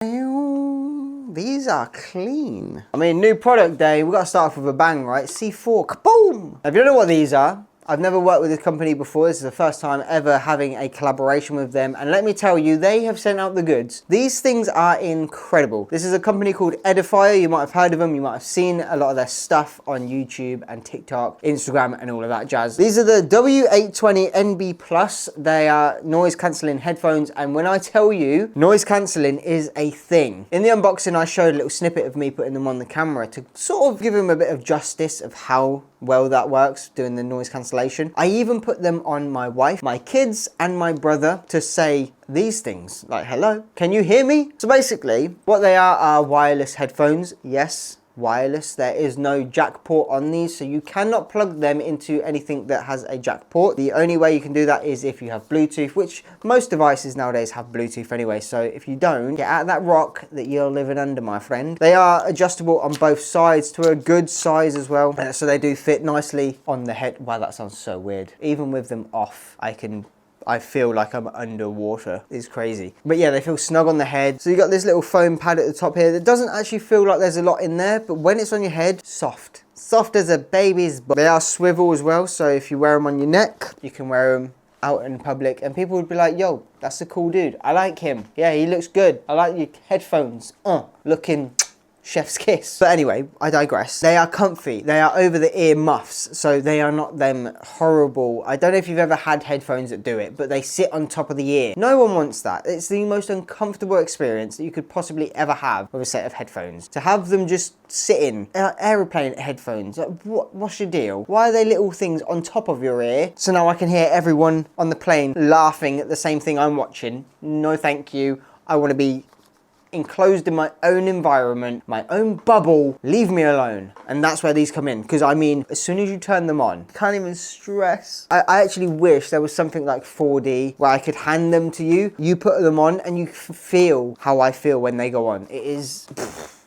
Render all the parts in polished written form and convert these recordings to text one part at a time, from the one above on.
These are clean. I mean, new product day, we got to start off with a bang, right? C4, kaboom! Now, if you don't know what these are, I've never worked with this company before. This is the first time ever having a collaboration with them. And let me tell you, they have sent out the goods. These things are incredible. This is a company called Edifier. You might have heard of them. You might have seen a lot of their stuff on YouTube and TikTok, Instagram, and all of that jazz. These are the W820NB Plus. They are noise cancelling headphones. And when I tell you, noise cancelling is a thing. In the unboxing, I showed a little snippet of me putting them on the camera to sort of give them a bit of justice of how well that works, doing the noise cancellation. I even put them on my wife, my kids, and my brother to say these things, like, hello, can you hear me? So basically, what they are wireless headphones. Yes, wireless. There is no jack port on these, so you cannot plug them into anything that has a jack port. The only way you can do that is if you have Bluetooth, which most devices nowadays have Bluetooth anyway. So if you don't, get out of that rock that you're living under, my friend. They are adjustable on both sides to a good size as well, so they do fit nicely on the head. Wow, that sounds so weird. Even with them off, I feel like I'm underwater. It's crazy. But yeah, they feel snug on the head. So you got this little foam pad at the top here that doesn't actually feel like there's a lot in there, but when it's on your head, soft. Soft as a baby's butt. They are swivel as well, so if you wear them on your neck, you can wear them out in public and people would be like, yo, that's a cool dude. I like him. Yeah, he looks good. I like your headphones. Looking chef's kiss. But anyway, I digress. They are comfy. They are over the ear muffs, so they are not them horrible. I don't know if you've ever had headphones that do it, but they sit on top of the ear. No one wants that. It's the most uncomfortable experience that you could possibly ever have with a set of headphones. To have them just sitting, aeroplane headphones, like, what's your deal? Why are they little things on top of your ear? So now I can hear everyone on the plane laughing at the same thing I'm watching. No, thank you. I want to be enclosed in my own environment, my own bubble. Leave me alone. And that's where these come in, because I mean, as soon as you turn them on, can't even stress. I actually wish there was something like 4D where I could hand them to you, you put them on, and you feel how I feel when they go on. It is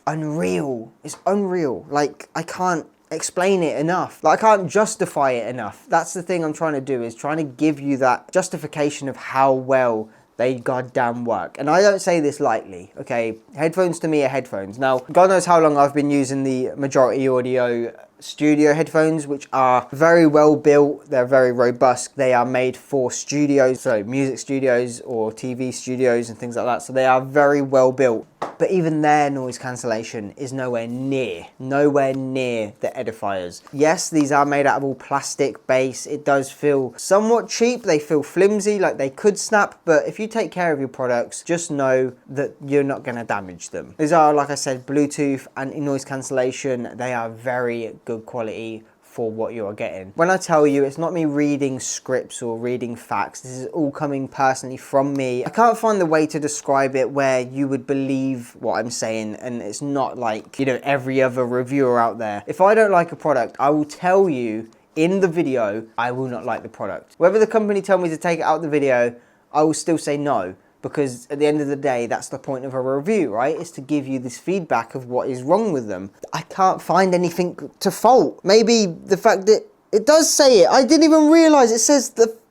unreal. It's unreal. Like, I can't explain it enough. Like, I can't justify it enough. That's the thing I'm trying to do, is trying to give you that justification of how well they goddamn work. And I don't say this lightly, okay? Headphones to me are headphones. Now, God knows how long I've been using the Majority Audio studio headphones, which are very well built. They're very robust. They are made for studios, so music studios or TV studios and things like that. So they are very well built. But even their noise cancellation is nowhere near the Edifiers. Yes, these are made out of all plastic base. It does feel somewhat cheap. They feel flimsy, like they could snap. But if you take care of your products, just know that you're not going to damage them. These are, like I said, Bluetooth and noise cancellation. They are very good quality for what you are getting. When I tell you, it's not me reading scripts or reading facts. This is all coming personally from me. I can't find the way to describe it where you would believe what I'm saying, and it's not like, you know, every other reviewer out there. If I don't like a product, I will tell you in the video, I will not like the product. Whether the company tell me to take it out of the video, I will still say no. Because at the end of the day, that's the point of a review, right? Is to give you this feedback of what is wrong with them. I can't find anything to fault. Maybe the fact that it does say it. I didn't even realize it says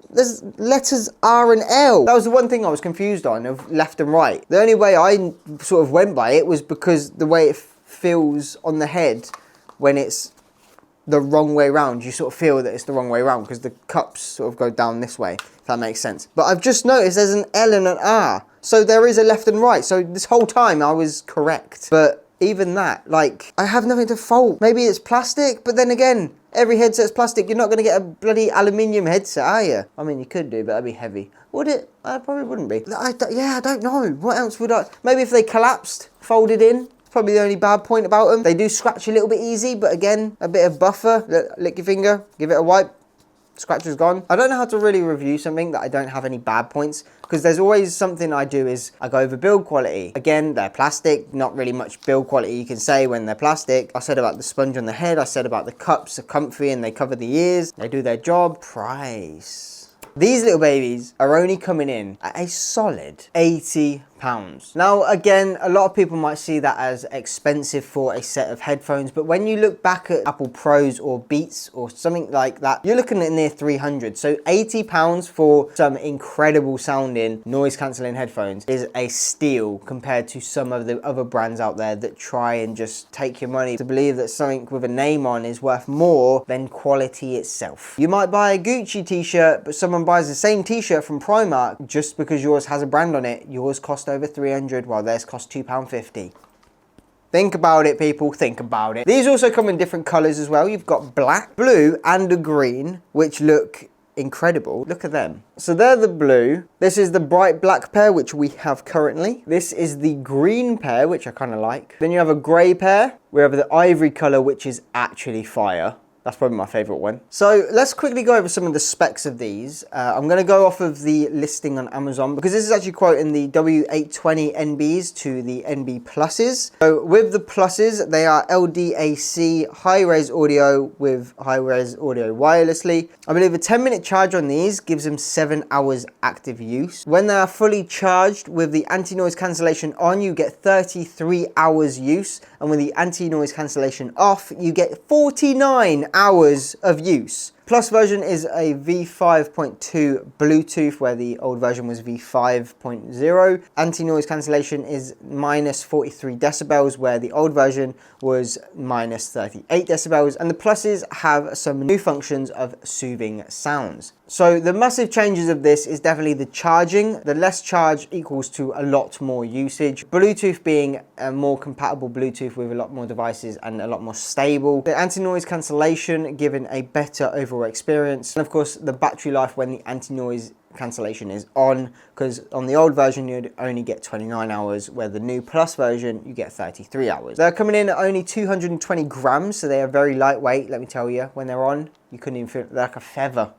there's letters R and L. That was the one thing I was confused on, of left and right. The only way I sort of went by it was because the way it feels on the head when it's the wrong way round. You sort of feel that it's the wrong way round because the cups sort of go down this way, if that makes sense. But I've just noticed there's an L and an R. So there is a left and right. So this whole time I was correct. But even that, like, I have nothing to fault. Maybe it's plastic, but then again, every headset's plastic. You're not going to get a bloody aluminium headset, are you? I mean, you could do, but that'd be heavy. Would it? I probably wouldn't be. Yeah, I don't know. What else would I? Maybe if they collapsed, folded in. Probably the only bad point about them. They do scratch a little bit easy, but again, a bit of buffer. Lick your finger, give it a wipe. Scratch is gone. I don't know how to really review something that I don't have any bad points, because there's always something I do is I go over build quality. Again, they're plastic, not really much build quality you can say when they're plastic. I said about the sponge on the head, I said about the cups are comfy and they cover the ears. They do their job. Price. These little babies are only coming in at a solid £80. £80. Now, again, a lot of people might see that as expensive for a set of headphones, but when you look back at Apple Pros or Beats or something like that, you're looking at near 300. So £80 for some incredible sounding noise cancelling headphones is a steal compared to some of the other brands out there that try and just take your money to believe that something with a name on is worth more than quality itself. You might buy a Gucci t-shirt, but someone buys the same t-shirt from Primark just because yours has a brand on it. Yours cost over 300 while theirs cost £2.50. Think about it, people, think about it. These also come in different colors as well. You've got black, blue, and a green, which look incredible. Look at them. So they're the blue. This is the bright black pair, which we have currently. This is the green pair, which I kind of like. Then you have a gray pair. We have the ivory color, which is actually fire. That's probably my favorite one. So let's quickly go over some of the specs of these. I'm going to go off of the listing on Amazon because this is actually quoting the W820NBs to the NB Pluses. So with the Pluses, they are LDAC high-res audio with high-res audio wirelessly. I believe a 10-minute charge on these gives them 7 hours active use. When they are fully charged with the anti-noise cancellation on, you get 33 hours use. And with the anti-noise cancellation off, you get 49 hours of use. Plus version is a V5.2 Bluetooth, where the old version was V5.0. Anti-noise cancellation is minus 43 decibels, where the old version was minus 38 decibels. And the Pluses have some new functions of soothing sounds. So the massive changes of this is definitely the charging. The less charge equals to a lot more usage. Bluetooth being a more compatible Bluetooth with a lot more devices and a lot more stable. The anti-noise cancellation giving a better overall experience. And of course, the battery life when the anti-noise cancellation is on, because on the old version you'd only get 29 hours, where the new Plus version you get 33 hours. They're coming in at only 220 grams, so they are very lightweight. Let me tell you, when they're on, you couldn't even feel, they're like a feather,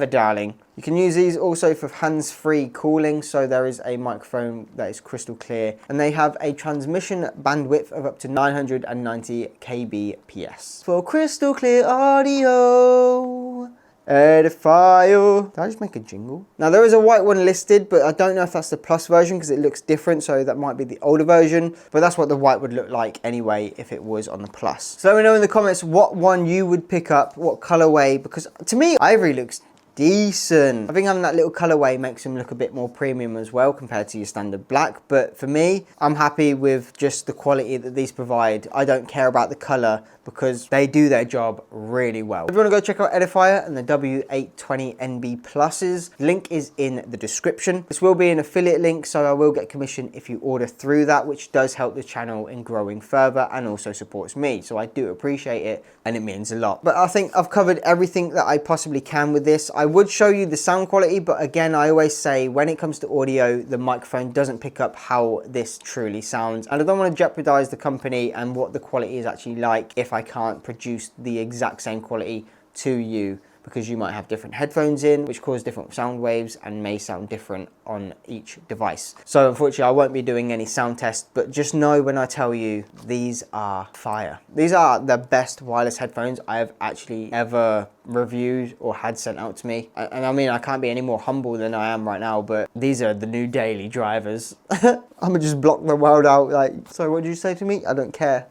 darling. You can use these also for hands-free calling, so there is a microphone that is crystal clear, and they have a transmission bandwidth of up to 990 kbps. For crystal clear audio, Edifier. Did I just make a jingle? Now there is a white one listed, but I don't know if that's the Plus version because it looks different, so that might be the older version, but that's what the white would look like anyway if it was on the Plus. So let me know in the comments what one you would pick up, what colorway, because to me ivory looks decent. I think having that little colorway makes them look a bit more premium as well compared to your standard black, but for me, I'm happy with just the quality that these provide. I don't care about the color because they do their job really well. If you want to go check out Edifier and the W820NB Pluses, link is in the description. This will be an affiliate link, so I will get commission if you order through that, which does help the channel in growing further and also supports me. So I do appreciate it and it means a lot. But I think I've covered everything that I possibly can with this. I would show you the sound quality, but again, I always say when it comes to audio, the microphone doesn't pick up how this truly sounds. And I don't want to jeopardize the company and what the quality is actually like if I can't produce the exact same quality to you, because you might have different headphones in which cause different sound waves and may sound different on each device. So unfortunately I won't be doing any sound tests, but just know when I tell you these are fire. These are the best wireless headphones I have actually ever reviewed or had sent out to me. And I mean, I can't be any more humble than I am right now, but these are the new daily drivers. I'm gonna just block the world out like, so what did you say to me? I don't care.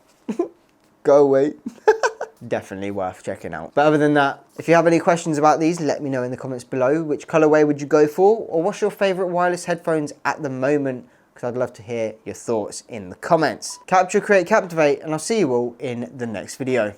Go away. Definitely worth checking out. But other than that, if you have any questions about these, let me know in the comments below. Which colorway would you go for? Or what's your favorite wireless headphones at the moment? Because I'd love to hear your thoughts in the comments. Capture, create, captivate, and I'll see you all in the next video.